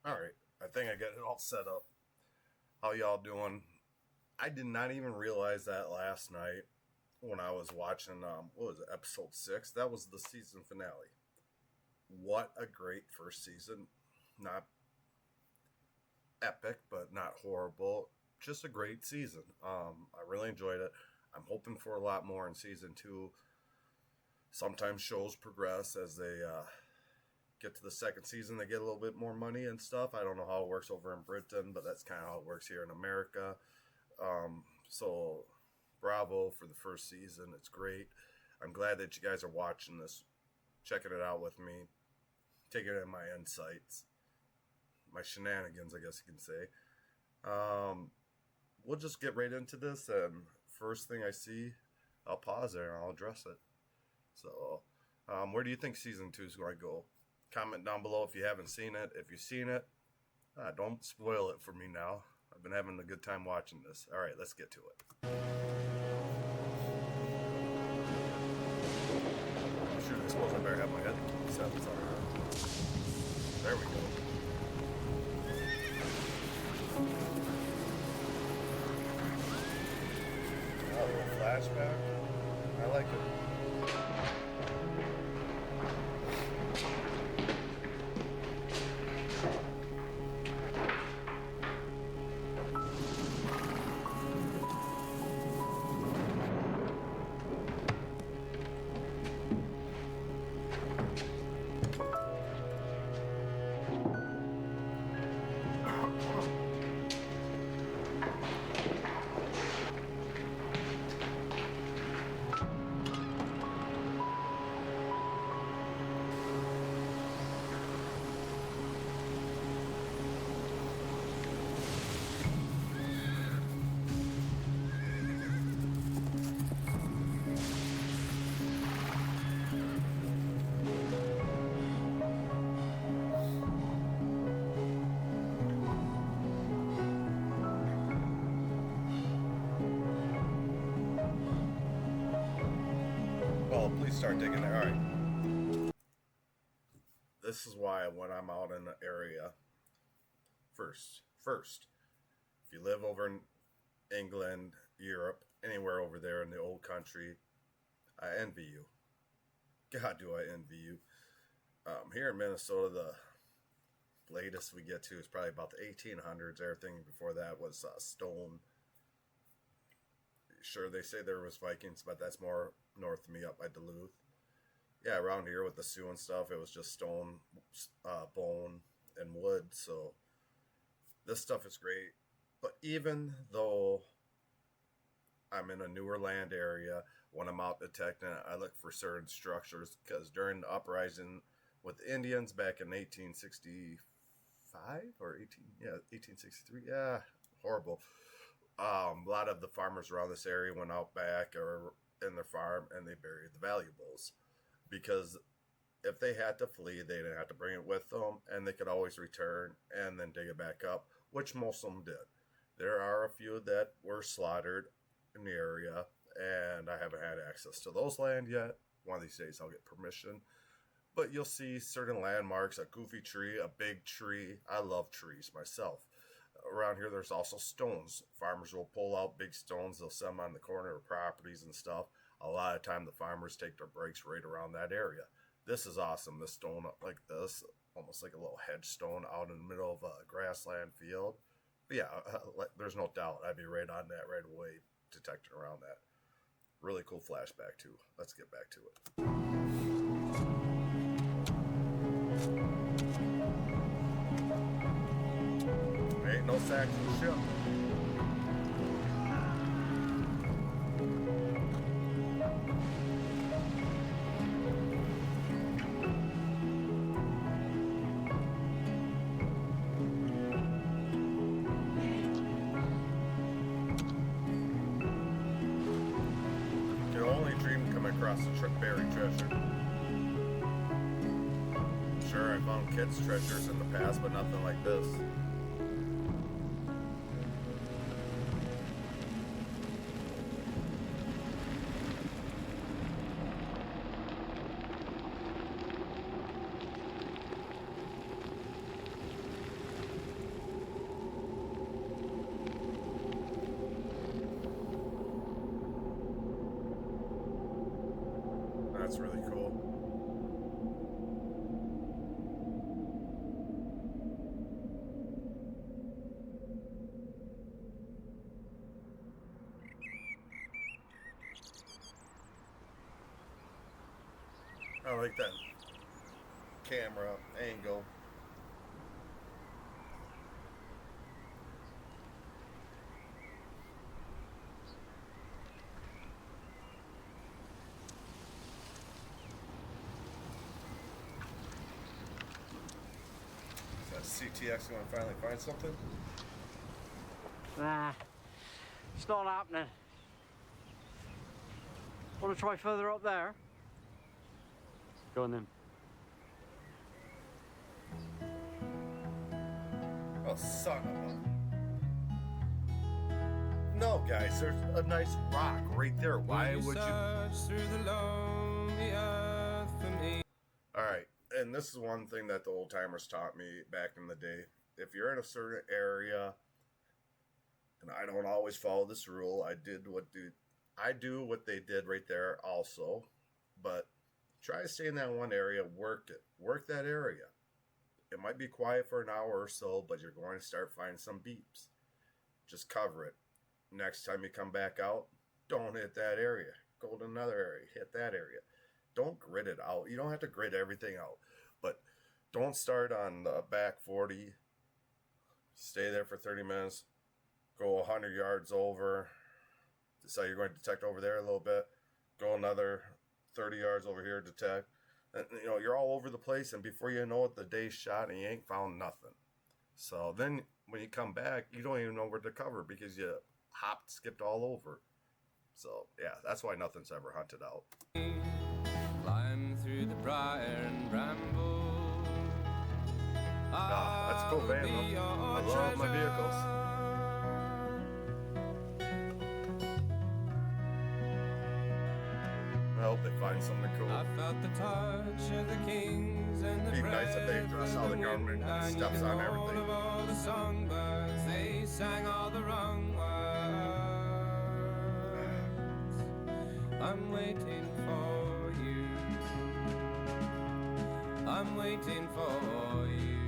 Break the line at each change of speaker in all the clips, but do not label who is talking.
Alright, I think I got it all set up. How y'all doing? I did not even realize that last night when I was watching, what was it, episode 6? That was the season finale. What a great first season. Not epic, but not horrible. Just a great season. I really enjoyed it. I'm hoping for a lot more in season 2. Sometimes shows progress as they get to the second season, they get a little bit more money and stuff. I don't know how it works over in Britain, but that's kind of how it works here in America. So, bravo for the first season. It's great. I'm glad that you guys are watching this, checking it out with me, taking in my insights, my shenanigans, I guess you can say. We'll just get right into this, and first thing I see, I'll pause there and I'll address it. So, where do you think season 2 is going to go? Comment down below if you haven't seen it. If you've seen it, don't spoil it for me now. I've been having a good time watching this. All right, let's get to it. Shoot, I suppose I better have my headset on. There we go. Oh, a little flashback. I like it. Well, please start digging there. All right. This is why when I'm out in the area, first, if you live over in England, Europe, anywhere over there in the old country, I envy you. God, do I envy you. Here in Minnesota, the latest we get to is probably about the 1800s. Everything before that was stone. Sure, they say there was Vikings, but that's more north of me, up by Duluth. Yeah, around here with the Sioux and stuff, it was just stone, bone, and wood. So this stuff is great. But even though I'm in a newer land area, when I'm out detecting, I look for certain structures because during the uprising with the Indians back in 1865 or 1863, yeah, horrible. A lot of the farmers around this area went out back or in their farm and they buried the valuables because if they had to flee, they didn't have to bring it with them, and they could always return and then dig it back up, which most of them did. There are a few that were slaughtered in the area, and I haven't had access to those land yet. One of these days I'll get permission. But you'll see certain landmarks, a goofy tree, a big tree. I love trees myself. Around here, there's also stones. Farmers will pull out big stones. They'll set them on the corner of properties and stuff. A lot of time, the farmers take their breaks right around that area. This is awesome. This stone up like this, almost like a little hedge stone out in the middle of a grassland field. But yeah, there's no doubt I'd be right on that right away, detecting around that. Really cool flashback, too. Let's get back to it. Ain't no Saxon ship. Could only dream to come across the buried treasure. Sure, I found kids' treasures in the past, but nothing like this. That's really cool. I like that camera angle. Is that CTX going to finally find something?
Nah, it's not happening. Want to try further up there? Go on then.
Oh, son of a... No, guys, there's a nice rock right there. Why would you... Alright, and this is one thing that the old timers taught me back in the day. If you're in a certain area, and I don't always follow this rule, I do what they did right there also, but try to stay in that one area, work that area. It might be quiet for an hour or so, but you're going to start finding some beeps. Just cover it. Next time you come back out, don't hit that area. Go to another area, hit that area. Don't grid it out. You don't have to grid everything out, but don't start on the back 40. Stay there for 30 minutes. Go 100 yards over. Decide you're going to detect over there a little bit. Go another 30 yards over here, detect. And, you're all over the place, and before you know it, the day's shot and you ain't found nothing. So then when you come back, you don't even know where to cover because you hopped, skipped all over. So yeah, that's why nothing's ever hunted out.
Climb through the briar and bramble.
That's a cool van though. I love my vehicles. I hope they find something cool.
I felt the touch of the kings and the
It'd be nice if they dress how the government steps on everything.
all the songbirds, they sang all the wrong words. I'm waiting for you. I'm waiting for you.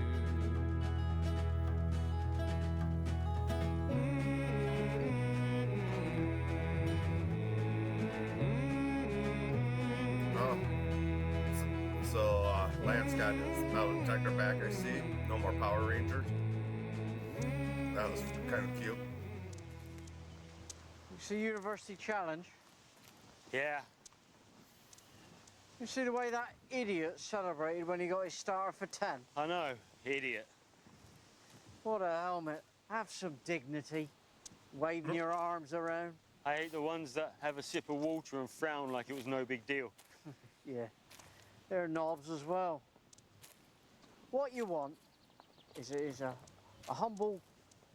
Lance got his metal detector back, I see. No more Power Rangers. That was kind of cute.
You see University Challenge?
Yeah.
You see the way that idiot celebrated when he got his star for 10?
I know, idiot.
What a helmet. Have some dignity. Waving your arms around.
I hate the ones that have a sip of water and frown like it was no big deal.
Yeah. They're knobs as well. What you want is a humble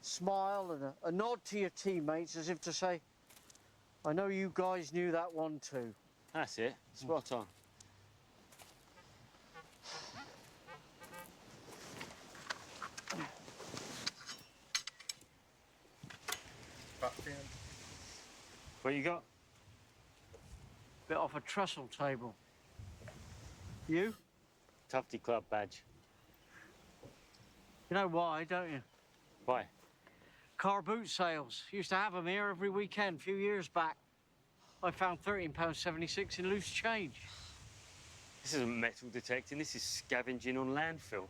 smile and a nod to your teammates as if to say, I know you guys knew that one too.
That's it. Spot on.
Pop can.
What you got?
Bit off a trestle table. You?
Tufty Club badge.
You know why, don't you?
Why?
Car boot sales. Used to have them here every weekend a few years back. I found £13.76 in loose change.
This isn't metal detecting, this is scavenging on landfill.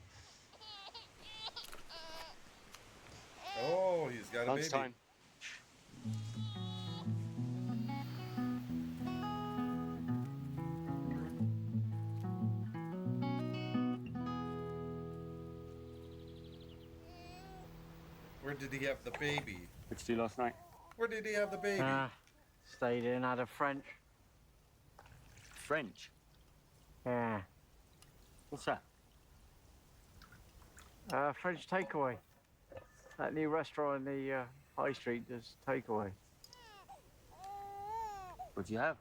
Oh, he's got a baby.
Lunchtime.
Where did he have the baby?
What'd you do last night?
Where did he have the baby?
Stayed in, had a French.
French?
Yeah.
What's that?
French takeaway. That new restaurant in the high street does takeaway.
What'd you have?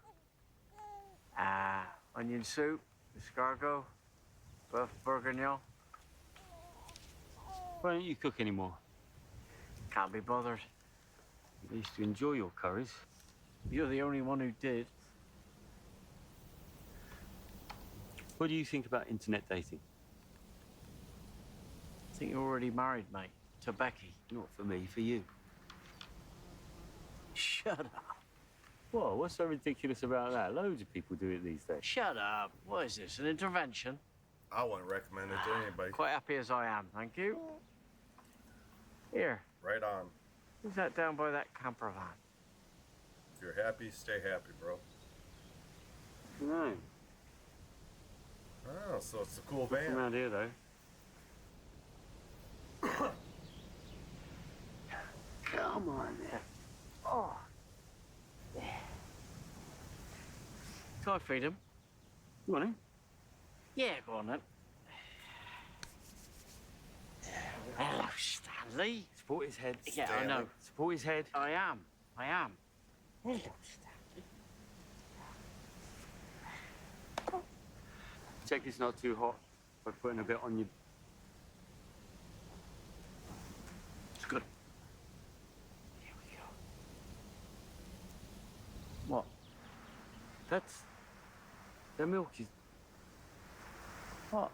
Onion soup, escargot, bœuf bourguignon.
Why don't you cook anymore?
Can't be bothered.
You used to enjoy your curries.
You're the only one who did.
What do you think about internet dating?
I think you're already married, mate, to Becky.
Not for me, for you.
Shut up.
Whoa, what's so ridiculous about that? Loads of people do it these days.
Shut up. What is this, an intervention?
I wouldn't recommend it to anybody.
Quite happy as I am, thank you. Here,
Right on.
who's that down by that camper van?
If you're happy, stay happy, bro.
No.
Oh, so it's a cool
From
van.
around here, though.
Come on there. Oh. Can I feed him?
You want him?
Yeah, go on then. Hello, Stanley.
Support his head.
Yeah, I
Stanley.
know.
Support his head.
I am. Hello, Stanley.
Check it's not too hot by putting a bit on your...
It's good. Here we go. What?
That's... The milk is...
What?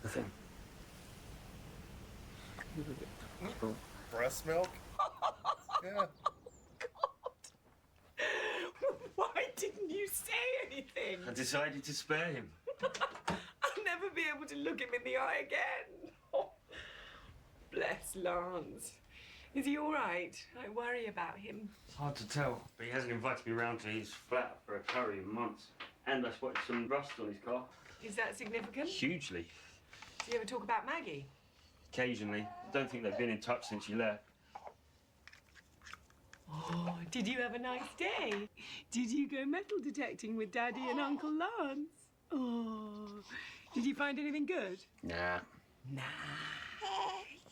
The thing.
Breast milk? Yeah.
Why didn't you say anything?
I decided to spare him.
I'll never be able to look him in the eye again. Oh, bless Lance. Is he all right? I worry about him.
It's hard to tell, but he hasn't invited me round to his flat for a curry in months. And I spotted some rust on his car.
Is that significant?
Hugely.
Do you ever talk about Maggie?
Occasionally. I don't think they've been in touch since you left.
Oh, did you have a nice day? Did you go metal detecting with Daddy and Uncle Lance? Oh, did you find anything good?
Nah.
Nah,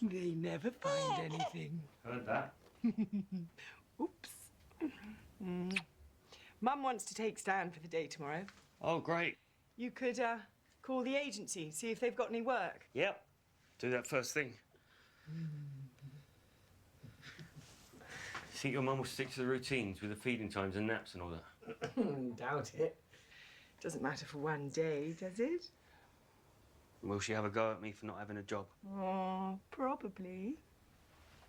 they never find anything.
Heard that.
Oops. Mum wants to take Stan for the day tomorrow.
Oh, great.
You could call the agency, see if they've got any work.
Yep. Do that first thing. Think your mum will stick to the routines with the feeding times and naps and all that?
Doubt it. Doesn't matter for one day, does it?
Will she have a go at me for not having a job?
Oh, probably.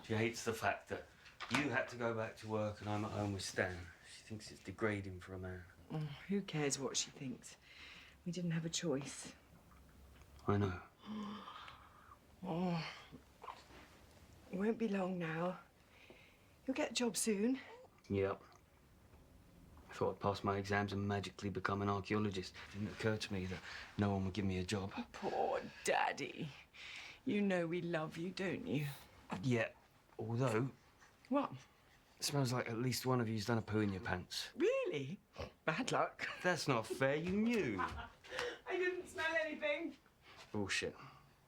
She hates the fact that you had to go back to work and I'm at home with Stan. She thinks it's degrading for a man.
Oh, who cares what she thinks? We didn't have a choice.
I know.
Oh, it won't be long now. You'll get a job soon.
Yep. I thought I'd pass my exams and magically become an archaeologist. It didn't occur to me that no one would give me a job.
Poor Daddy. You know we love you, don't you?
Yeah, although
What?
it smells like at least one of you's done a poo in your pants.
Really? Bad luck.
That's not fair, you knew.
I didn't smell anything.
Bullshit.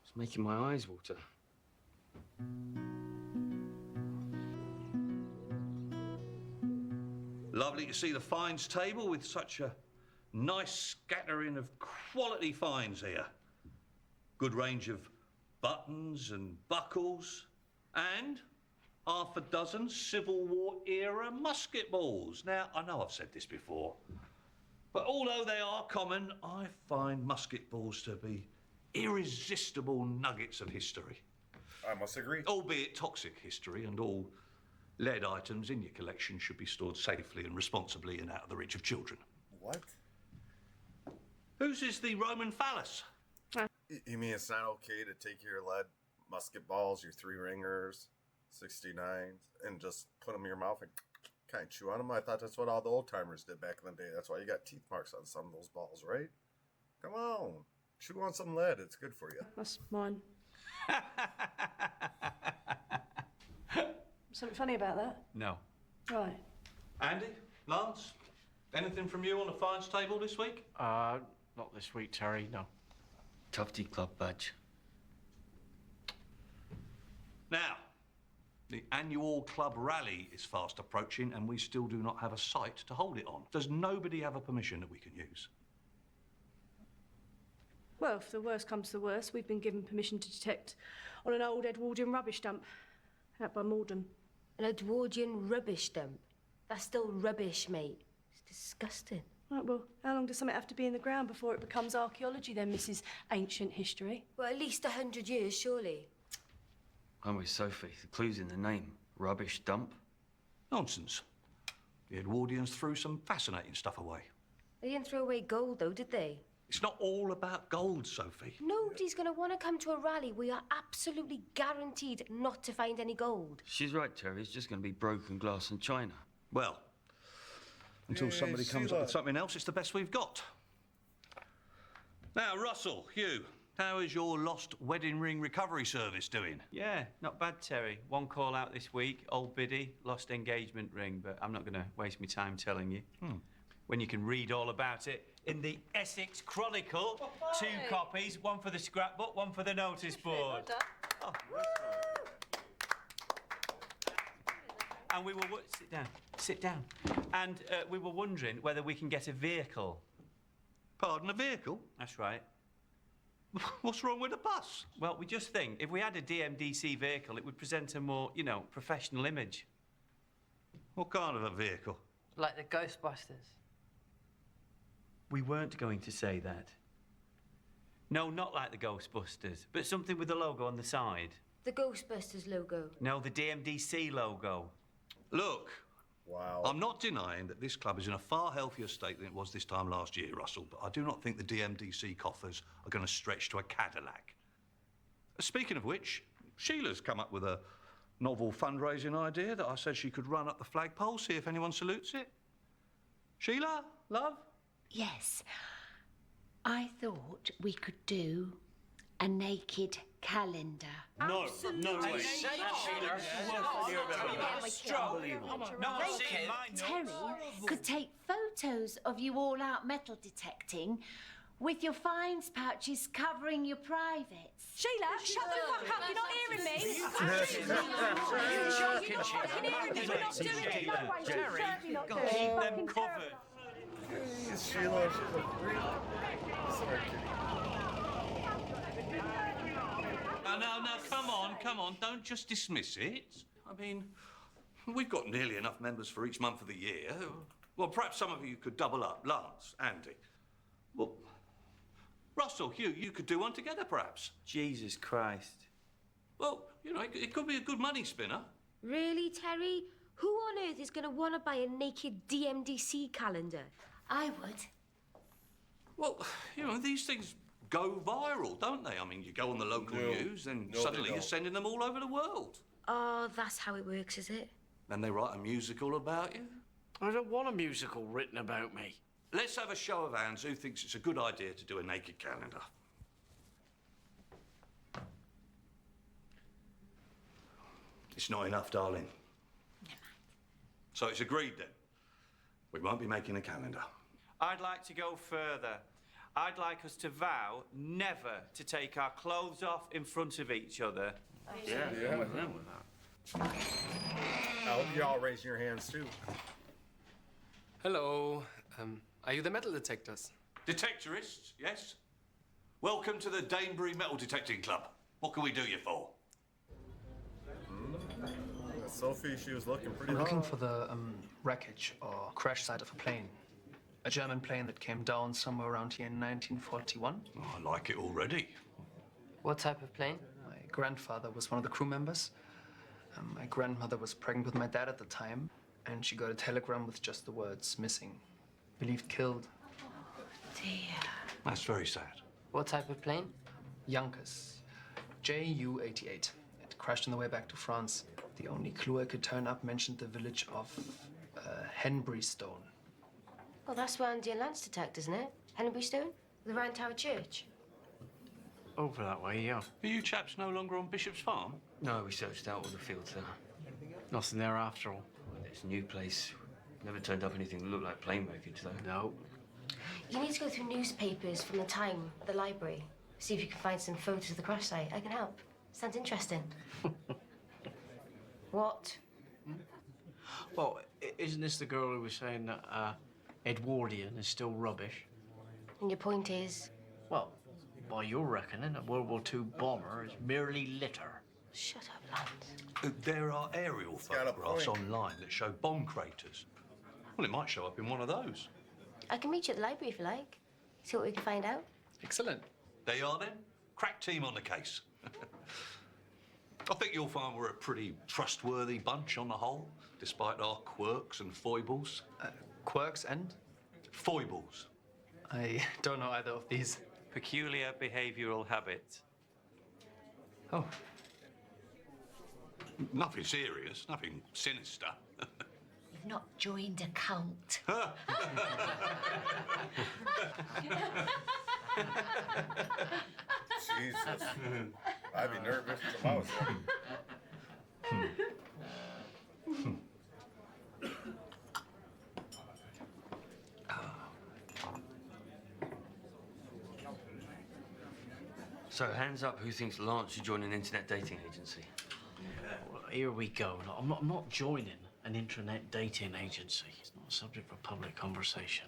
It's making my eyes water.
Lovely to see the finds table with such a nice scattering of quality finds here. Good range of buttons and buckles and half a dozen Civil War era musket balls. Now, I know I've said this before, but although they are common, I find musket balls to be irresistible nuggets of history.
I must agree.
Albeit toxic history, and all lead items in your collection should be stored safely and responsibly and out of the reach of children.
What?
Whose is the Roman phallus?
You mean it's not okay to take your lead musket balls, your 3-ringers, 69s, and just put them in your mouth and kind of chew on them? I thought that's what all the old timers did back in the day. That's why you got teeth marks on some of those balls, right? Come on. Chew on some lead. It's good for you.
That's mine. Something funny about that?
No.
Right.
Andy? Lance? Anything from you on the finds table this week?
Not this week, Terry, no.
Tufty Club badge.
Now, the annual club rally is fast approaching and we still do not have a site to hold it on. Does nobody have a permission that we can use?
Well, if the worst comes to the worst, we've been given permission to detect on an old Edwardian rubbish dump out by Morden.
An Edwardian rubbish dump? That's still rubbish, mate. It's disgusting.
Right, well, how long does something have to be in the ground before it becomes archaeology then, Mrs. Ancient History?
Well, at least 100 years, surely.
I'm with Sophie. The clue's in the name. Rubbish dump.
Nonsense. The Edwardians threw some fascinating stuff away.
They didn't throw away gold, though, did they?
It's not all about gold, Sophie.
Nobody's going to want to come to a rally. We are absolutely guaranteed not to find any gold.
She's right, Terry. It's just going to be broken glass and china.
Well, until somebody comes up with something else, it's the best we've got. Now, Russell, Hugh, how is your lost wedding ring recovery service doing?
Yeah, not bad, Terry. One call out this week, old biddy, lost engagement ring, but I'm not going to waste my time telling you. When you can read all about it in the Essex Chronicle. 2 copies, one for the scrapbook, one for the notice board. Oh. And we were... Sit down. And we were wondering whether we can get a vehicle.
Pardon, a vehicle?
That's right.
What's wrong with a bus?
Well, we just think if we had a DMDC vehicle, it would present a more, professional image.
What kind of a vehicle?
Like the Ghostbusters.
We weren't going to say that. No, not like the Ghostbusters, but something with the logo on the side.
The Ghostbusters logo.
No, the DMDC logo.
Look,
Wow.
I'm not denying that this club is in a far healthier state than it was this time last year, Russell, but I do not think the DMDC coffers are going to stretch to a Cadillac. Speaking of which, Sheila's come up with a novel fundraising idea that I said she could run up the flagpole, see if anyone salutes it. Sheila, love?
Yes. I thought we could do a naked calendar.
No, no way.
Terry could take photos of you all out metal detecting with your finds pouches covering your privates.
Sheila, shut the fuck up. You're not hearing me. You're fucking hearing me. We're not doing it. No way. Terry, certainly not doing it.
Keep them
Fucking
covered.
Sheila, she's a freak. Sorry, kitty.
No, come on, don't just dismiss it. I mean, we've got nearly enough members for each month of the year. Well, perhaps some of you could double up. Lance, Andy. Well, Russell, Hugh, you could do one together, perhaps.
Jesus Christ.
Well, it could be a good money spinner.
Really, Terry? Who on earth is going to want to buy a naked DMDC calendar?
I would.
Well, these things go viral, don't they? I mean, you go on the local news, and suddenly you're sending them all over the world.
Oh, that's how it works, is it?
And they write a musical about you.
I don't want a musical written about me.
Let's have a show of hands who thinks it's a good idea to do a naked calendar. It's not enough, darling. So it's agreed then. We won't be making a calendar.
I'd like to go further. I'd like us to vow never to take our clothes off in front of each other.
Yeah. You're all raising your hands too.
Hello. Are you the metal detectors?
Detectorists, yes? Welcome to the Danebury Metal Detecting Club. What can we do you for?
Sophie, she was looking pretty
I'm looking
hot.
for the wreckage or crash site of a plane. A German plane that came down somewhere around here in 1941.
Oh, I like it already.
What type of plane?
My grandfather was one of the crew members. My grandmother was pregnant with my dad at the time, and she got a telegram with just the words missing. Believed killed.
Dear.
That's very sad.
What type of plane?
Yonkers. JU-88. It crashed on the way back to France. The only clue I could turn up mentioned the village of Henbury-Stone.
Well, that's where Andy and Lance detect, isn't it? Henbury-Stone? The Round Tower Church?
Over that way, yeah.
Are you chaps no longer on Bishop's Farm?
No, we searched out all the fields there.
Nothing there after all.
This new place never turned up anything that looked like plane wreckage, though.
No.
You need to go through newspapers from the time, the library. See if you can find some photos of the crash site. I can help. Sounds interesting. What?
Well, isn't this the girl who was saying that Edwardian is still rubbish?
And your point is?
Well, by your reckoning, a World War II bomber is merely litter.
Shut up, Lance.
There are aerial photographs online that show bomb craters. Well, it might show up in one of those.
I can meet you at the library if you like. See what we can find out.
Excellent.
There you are then. Crack team on the case. I think you'll find we're a pretty trustworthy bunch on the whole, despite our quirks and foibles.
Quirks and?
Foibles.
I don't know either of these.
Peculiar behavioural habits.
Oh.
Nothing serious, nothing sinister.
You've not joined a cult.
Jesus. I'd be nervous if I was there.
So, hands up who thinks Lance should join an internet dating agency.
Well, here we go. I'm not joining an internet dating agency. It's not a subject for public conversation.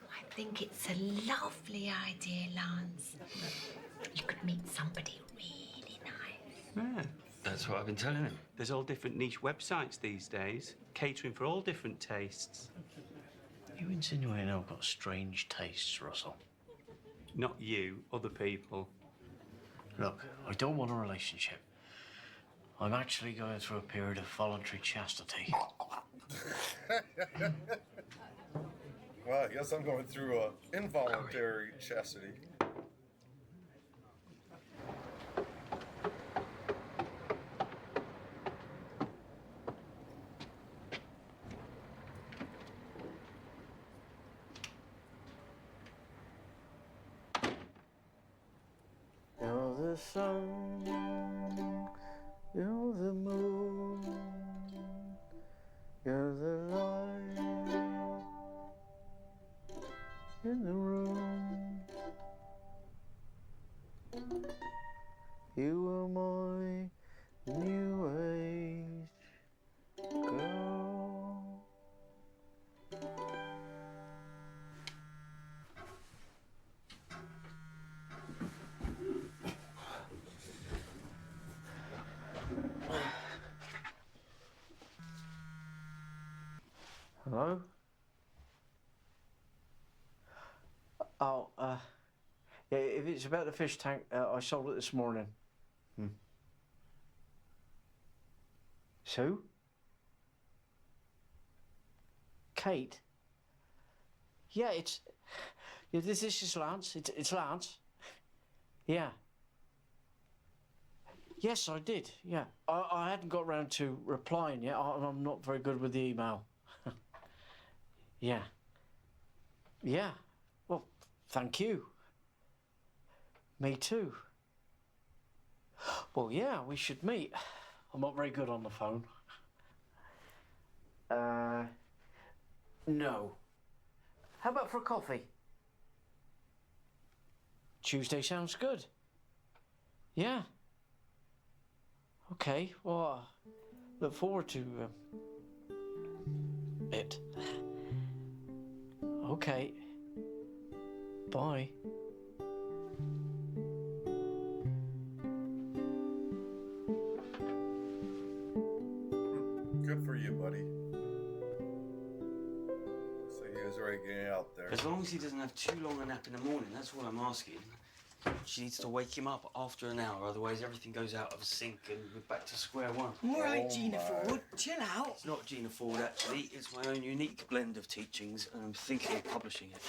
I think it's a lovely idea, Lance. You could meet somebody really nice.
Yeah.
That's what I've been telling him.
There's all different niche websites these days, catering for all different tastes.
You insinuating I've got strange tastes, Russell?
Not you, other people.
Look, I don't want a relationship. I'm actually going through a period of voluntary chastity.
Well, I guess I'm going through a involuntary chastity.
You're the sun, you're the moon, you're the light in the room. You are my new age girl. Hello? Oh, yeah, if it's about the fish tank, I sold it this morning. Sue? Kate? Yeah, this is Lance. It's Lance. Yeah. Yes, I did, yeah. I hadn't got round to replying yet. I'm not very good with the email. Yeah. Yeah. Well, thank you. Me too. Well, yeah, we should meet. I'm not very good on the phone. No. How about for a coffee? Tuesday sounds good. Yeah. Okay, well, look forward to it. Okay. Bye.
Good for you, buddy. So he was already getting out there.
As long as he doesn't have too long a nap in the morning, that's all I'm asking. She needs to wake him up after an hour, otherwise everything goes out of sync and we're back to square one.
All right, Gina Ford, chill out.
It's not Gina Ford, actually. It's my own unique blend of teachings, and I'm thinking of publishing it.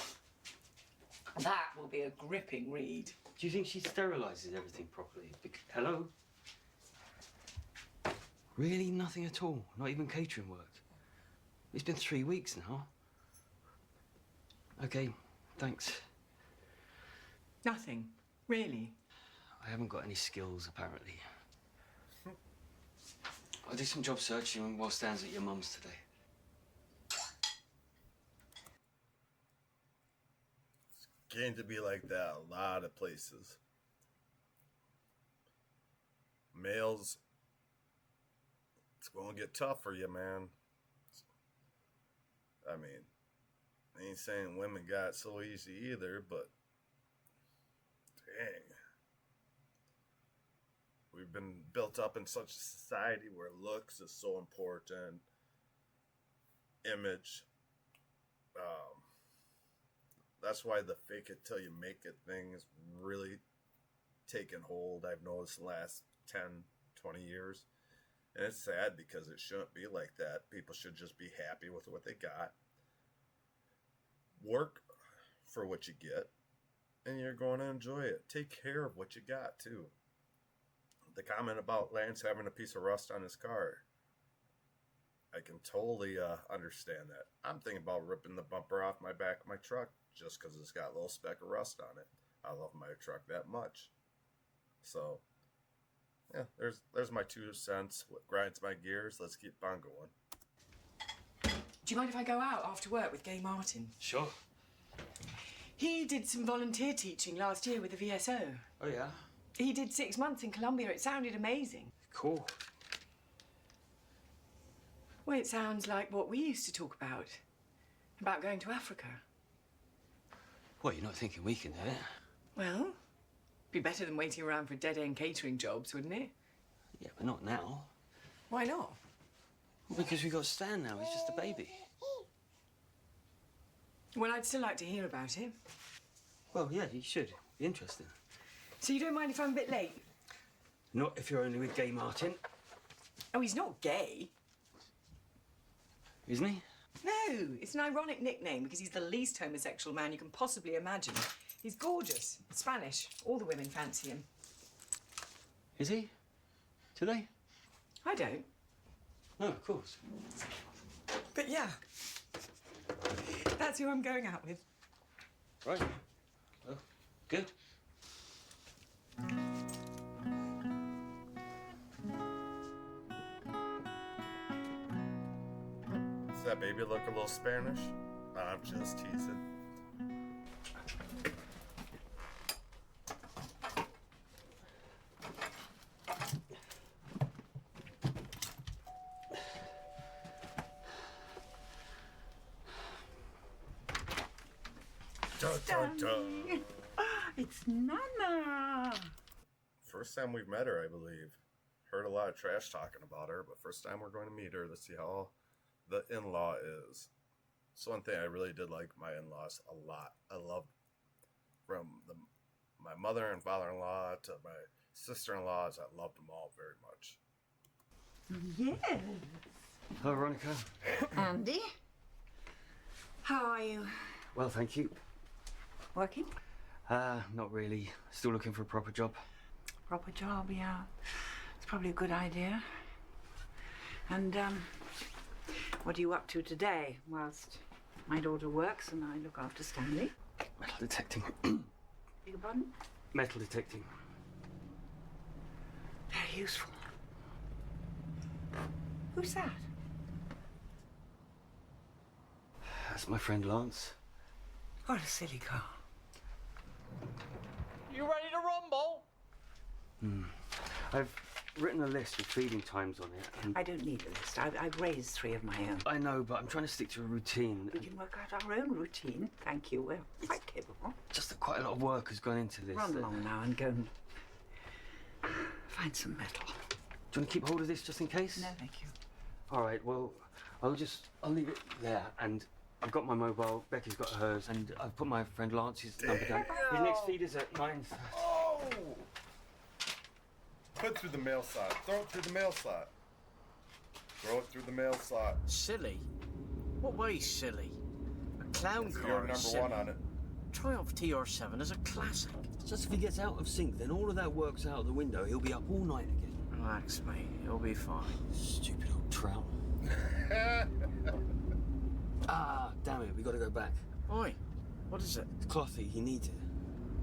That will be a gripping read.
Do you think she sterilises everything properly? Hello? Really? Nothing at all? Not even catering work? It's been 3 weeks now. Okay, thanks.
Nothing, really.
I haven't got any skills, apparently. I'll do some job searching while Stan's at your mum's today.
It's getting to be like that a lot of places. Males, it's going to get tough for you, man. I mean, I ain't saying women got it so easy either, but dang. We've been built up in such a society where looks is so important. Image. that's why the fake it till you make it thing is really taken hold. I've noticed the last 10, 20 years. And it's sad because it shouldn't be like that. People should just be happy with what they got. Work for what you get, and you're going to enjoy it. Take care of what you got, too. The comment about Lance having a piece of rust on his car, I can totally understand that. I'm thinking about ripping the bumper off my back of my truck just because it's got a little speck of rust on it. I love my truck that much. So, yeah, there's my 2 cents. What grinds my gears? Let's keep on going.
Do you mind if I go out after work with Gay Martin?
Sure.
He did some volunteer teaching last year with the VSO.
Oh, yeah?
He did 6 months in Colombia. It sounded amazing.
Cool.
Well, it sounds like what we used to talk about going to Africa.
Well, you're not thinking we can do it?
Well, be better than waiting around for dead-end catering jobs, wouldn't it?
Yeah, but not now.
Why not?
Well, because we've got Stan now. He's just a baby.
Well, I'd still like to hear about it.
Well, yeah, you should. Be interesting.
So you don't mind if I'm a bit late?
Not if you're only with Gay Martin.
Oh, he's not gay.
Isn't he?
No, it's an ironic nickname because he's the least homosexual man you can possibly imagine. He's gorgeous, Spanish. All the women fancy him.
Is he? Do they?
I don't.
No, of course.
But yeah, that's who I'm going out with.
Right. Well, good.
Does that baby look a little Spanish? I'm just teasing. Dun, dun, dun.
It's Nana.
First time we've met her, I believe. Heard a lot of trash talking about her, but first time we're going to meet her to see how the in-law is. It's one thing I really did like my in-laws a lot. I loved from my mother and father-in-law to my sister-in-laws. I loved them all very much.
Yes.
Hello, Veronica.
Andy?
How are you?
Well, thank you.
Working?
Not really. Still looking for a proper job.
Proper job, yeah. It's probably a good idea. And, what are you up to today whilst my daughter works and I look after Stanley?
Metal detecting.
Beg your pardon?
Metal detecting.
Very useful. Who's that?
That's my friend Lance.
What a silly car.
You ready to rumble?
I've written a list with feeding times on it. And
I don't need a list. I've raised 3 of my own.
I know, but I'm trying to stick to a routine.
We can work out our own routine. Thank you. We're quite capable.
Just that quite a lot of work has gone into this.
Run along now and go and find some metal.
Do you want to keep hold of this just in case?
No, thank you.
All right, well, I'll leave it there. And I've got my mobile, Becky's got hers, and I've put my friend Lance's number down. His next feed is at 9:30.
Oh! Put it through the mail slot. Throw it through the mail slot. Throw it through the mail slot.
Silly? What way silly? A clown
You're
car
number
is silly.
1 on it.
Triumph TR7 is a classic.
Just if he gets out of sync, then all of that works out the window. He'll be up all night again.
Relax, mate. You'll be fine.
Stupid old trout. Damn it, we gotta go back.
Oi, what is it?
It's clothy, he needs it.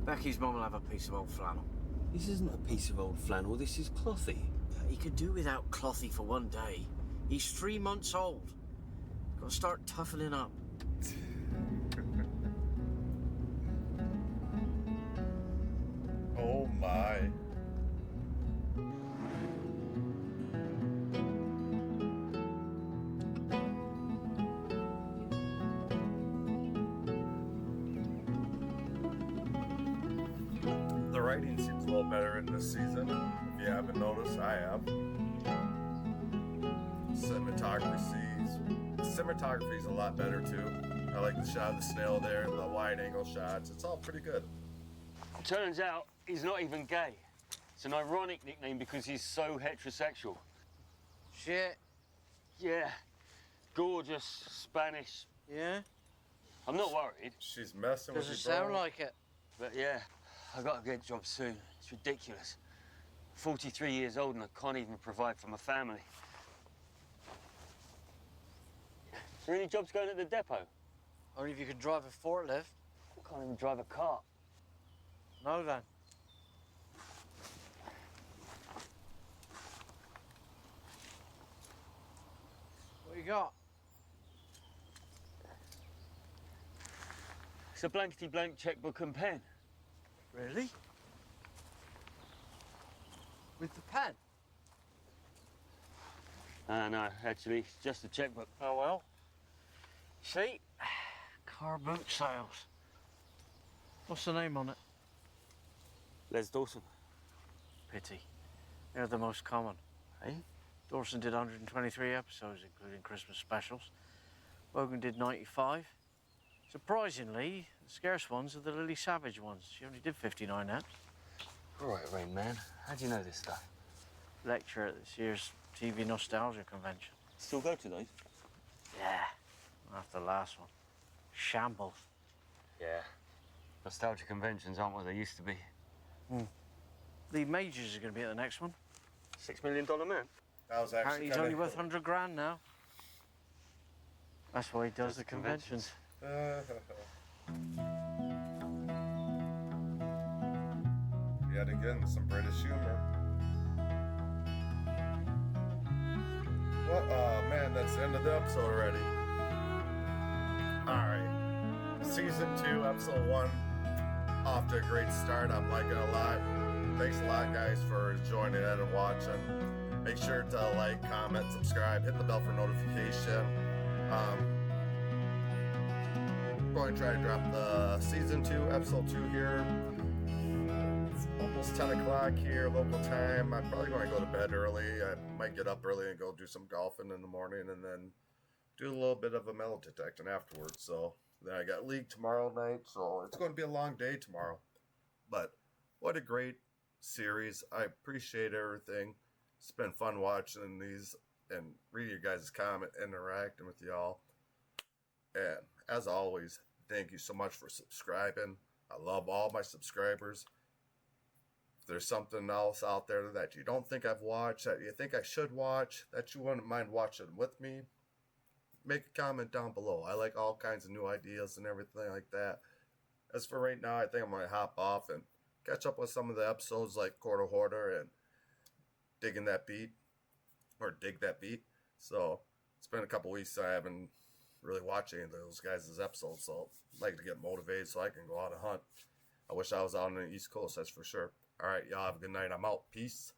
Becky's mum will have a piece of old flannel.
This isn't a piece of old flannel, this is clothy.
He could do without Clothy for one day. He's 3 months old. Gotta start toughening up.
Oh my. The writing seems a little better in this season. If you haven't noticed, I have. Cinematography is a lot better too. I like the shot of the snail there, the wide angle shots. It's all pretty good.
Turns out he's not even gay. It's an ironic nickname because he's so heterosexual.
Shit.
Yeah. Gorgeous, Spanish.
Yeah?
I'm not worried.
She's messing with you,
Doesn't sound like it.
But yeah, I got to get a job soon. It's ridiculous. 43 years old and I can't even provide for my family. Is there any jobs going at the depot?
Only if you could drive a forklift.
I can't even drive a car.
No, then. What you got?
It's a blankety-blank checkbook and pen.
Really? With the pen?
No, actually, it's just a checkbook.
Oh, well. See? Car boot sales. What's the name on it?
Les Dawson.
Pity. They're the most common.
Eh?
Dawson did 123 episodes, including Christmas specials. Wogan did 95. Surprisingly, the scarce ones are the Lily Savage ones. She only did 59 eps.
All right, Rain Man. How do you know this stuff?
Lecture at this year's TV Nostalgia Convention.
Still go to those?
Yeah. After the last one. Shambles.
Yeah. Nostalgia conventions aren't what they used to be.
Lee Majors is going to be at the next one.
$6 million man?
That was
Apparently
actually
he's
kinda
only worth
cool.
100 grand now. That's why he does the conventions.
Yet again, some British humor. What? Oh man, that's the end of the episode already. Alright. Season 2, episode 1. Off to a great start. I'm liking it a lot. Thanks a lot, guys, for joining in and watching. Make sure to like, comment, subscribe, hit the bell for notification. I'm going to try to drop the season 2, episode 2 here. It's almost 10 o'clock here, local time. I'm probably going to go to bed early. I might get up early and go do some golfing in the morning and then do a little bit of a metal detecting afterwards. So then I got league tomorrow night, so it's going to be a long day tomorrow. But what a great series. I appreciate everything. It's been fun watching these and reading your guys' comment, interacting with y'all. And as always, thank you so much for subscribing. I love all my subscribers. If there's something else out there that you don't think I've watched, that you think I should watch, that you wouldn't mind watching with me, make a comment down below. I like all kinds of new ideas and everything like that. As for right now, I think I'm going to hop off and catch up with some of the episodes like Quarter Hoarder and Digging That Beat, or Dig That Beat. So it's been a couple weeks I haven't really watched any of those guys' episodes, so I'd like to get motivated so I can go out and hunt. I wish I was out on the East Coast, that's for sure. Alright, y'all have a good night. I'm out. Peace.